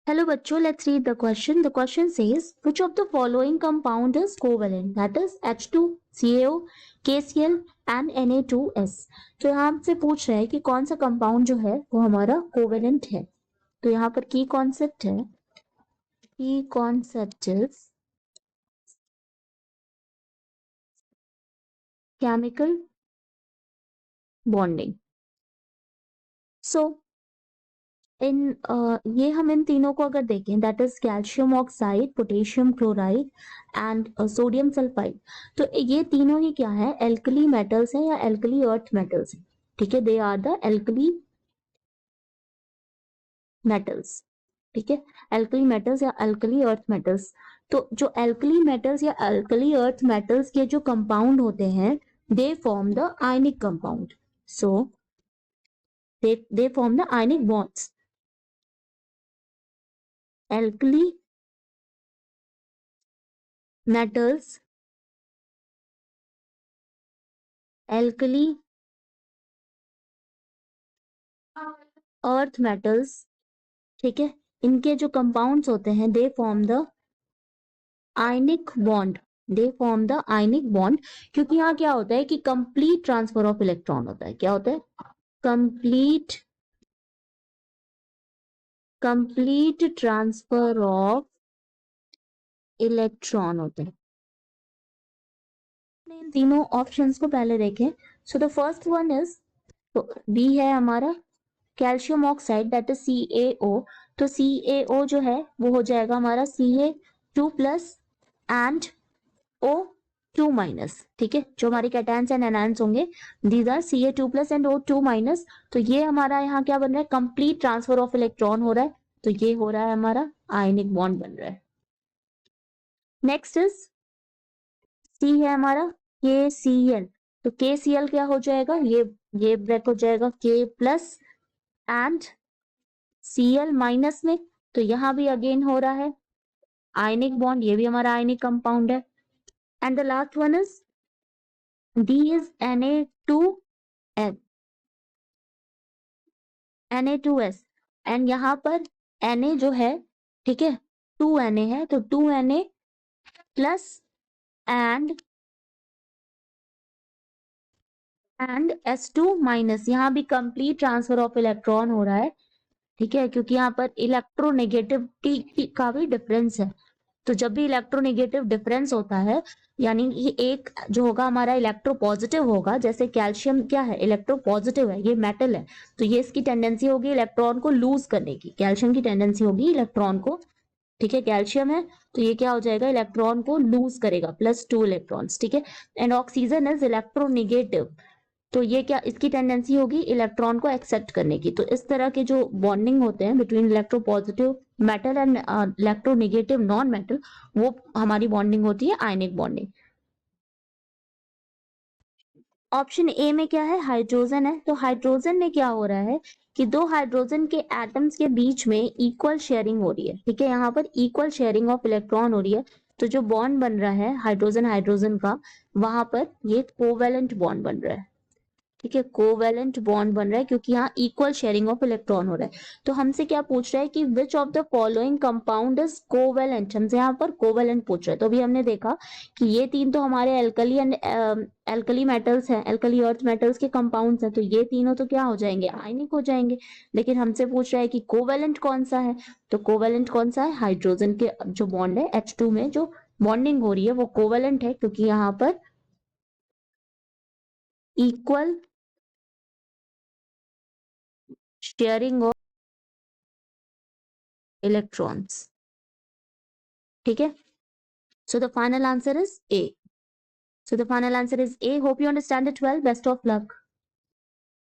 Hello बच्चों, let's read the question. The question says, which of the following compound is covalent? That is H2, CaO, KCl and Na2S. तो यहाँ से पूछ रहा है कि कौन सा कंपाउंड जो है वो हमारा कोवेलेंट है. तो यहाँ पर की कॉन्सेप्ट है, की कॉन्सेप्ट इज केमिकल बॉन्डिंग. सो ये हम इन तीनों को अगर देखें, that is calcium oxide, potassium chloride and sodium sulphide. तो ये तीनों ही क्या है, एल्कली मेटल्स है या एल्कली अर्थ मेटल्स है. ठीक है, they are the alkali metals. ठीक है, एल्कली मेटल्स या एल्कली अर्थ मेटल्स. तो जो एल्कली मेटल्स या एल्कली अर्थ मेटल्स के जो कंपाउंड होते हैं, they form the ionic compound. So they form the ionic bonds. Alkali metals, alkali earth metals, ठीक है, इनके जो कंपाउंड्स होते हैं they form the ionic bond. They form the ionic bond, क्योंकि यहाँ क्या होता है कि कंप्लीट ट्रांसफर ऑफ इलेक्ट्रॉन होता है. क्या होता है? कंप्लीट ट्रांसफर ऑफ इलेक्ट्रॉन होता है. इन तीनों ऑप्शंस को पहले देखें. So the first one is, B है हमारा calcium oxide, that is CaO. तो CaO जो है वो हो जाएगा हमारा Ca2 plus and O2 minus. ठीक है, जो हमारे कैटायंस एंड एनायंस होंगे these are Ca2 plus and O2 minus. तो ये हमारा यहाँ क्या बन रहा है, कंप्लीट ट्रांसफर ऑफ इलेक्ट्रॉन हो रहा है. तो ये हो रहा है हमारा आयनिक बॉन्ड बन रहा है. नेक्स्ट इज C है हमारा KCl. तो KCl क्या हो जाएगा, ये ब्रेक हो जाएगा K plus and Cl minus में. तो यहां भी अगेन हो रहा है आयनिक बॉन्ड, ये भी हमारा आयनिक कंपाउंड है. And the last one is D is Na2N, Na2S. And यहां पर Na जो है, ठीक है, 2Na है. तो 2Na plus and S2 minus. यहां भी कंप्लीट ट्रांसफर ऑफ इलेक्ट्रॉन हो रहा है. ठीक है, क्योंकि यहाँ पर इलेक्ट्रोनेगेटिविटी का भी डिफरेंस है. तो जब भी इलेक्ट्रोनेगेटिव डिफरेंस होता है, यानी ये एक जो होगा हमारा इलेक्ट्रो पॉजिटिव होगा. जैसे कैल्शियम क्या है, इलेक्ट्रो पॉजिटिव है, ये मेटल है. तो ये इसकी टेंडेंसी होगी इलेक्ट्रॉन को लूज करने की. कैल्शियम की टेंडेंसी होगी इलेक्ट्रॉन को, ठीक है, कैल्शियम है तो ये क्या हो जाएगा, इलेक्ट्रॉन को लूज करेगा, +2 इलेक्ट्रॉन्स. ठीक है, एंड ऑक्सीजन इज इलेक्ट्रोनेगेटिव. तो ये क्या, इसकी टेंडेंसी होगी इलेक्ट्रॉन को एक्सेप्ट करने की. तो इस तरह के जो बॉन्डिंग होते हैं between electropositive metal and electronegative non metal, वो हमारी बॉन्डिंग होती है आयनिक बॉन्डिंग. ऑप्शन ए में क्या है, हाइड्रोजन है. तो हाइड्रोजन में क्या हो रहा है कि दो हाइड्रोजन के एटम्स के बीच में इक्वल शेयरिंग हो रही है. ठीक है, यहाँ पर इक्वल शेयरिंग ऑफ इलेक्ट्रॉन हो रही है. तो जो बॉन्ड बन रहा है हाइड्रोजन हाइड्रोजन का, वहां पर ये कोवेलेंट बॉन्ड बन रहा है. ठीक है, कोवेलेंट बॉन्ड बन रहा है क्योंकि यहाँ इक्वल शेयरिंग ऑफ इलेक्ट्रॉन हो रहा है. तो हमसे क्या पूछ रहा है कि which of the following compound is covalent. हमसे यहाँ पर कोवेलेंट पूछ रहा है. तो अभी हमने देखा कि ये तीन तो हमारे एल्कली एंड एल्कली मेटल्स हैं, एल्कली अर्थ मेटल्स के कंपाउंड्स हैं. तो ये तीनों तो क्या हो जाएंगे, आयनिक हो जाएंगे. लेकिन हमसे पूछ रहा है कि कोवेलेंट कौन सा है. तो कोवेलेंट कौन सा है, हाइड्रोजन के जो बॉन्ड है H2 में जो बॉन्डिंग हो रही है वो कोवेलेंट है, क्योंकि यहाँ पर इक्वल शेयरिंग ऑफ electrons. ठीक है, so the final answer is A. So the final answer is A. Hope you understand it well. Best of luck.